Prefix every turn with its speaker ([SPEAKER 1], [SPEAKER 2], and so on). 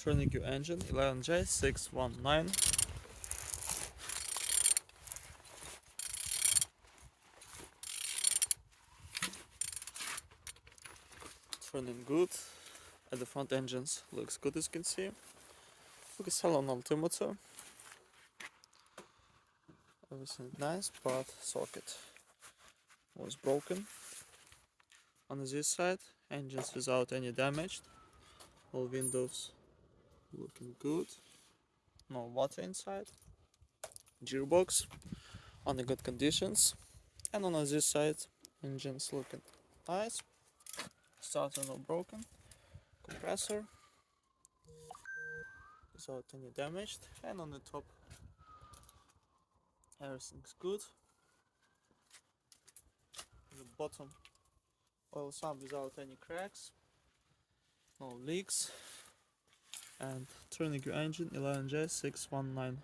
[SPEAKER 1] Turning your engine 11J619. Turning good. At the front engines looks good, as you can see. Look at salon altimeter. Everything nice, but socket was broken. On this side, engines without any damage. All windows looking good. No water inside. Gearbox on the good conditions. And on this side, engines looking nice. Starter not broken. Compressor without any damage. And on the top, everything's good. On the bottom, oil sump without any cracks. No leaks. And turning your engine 11J619.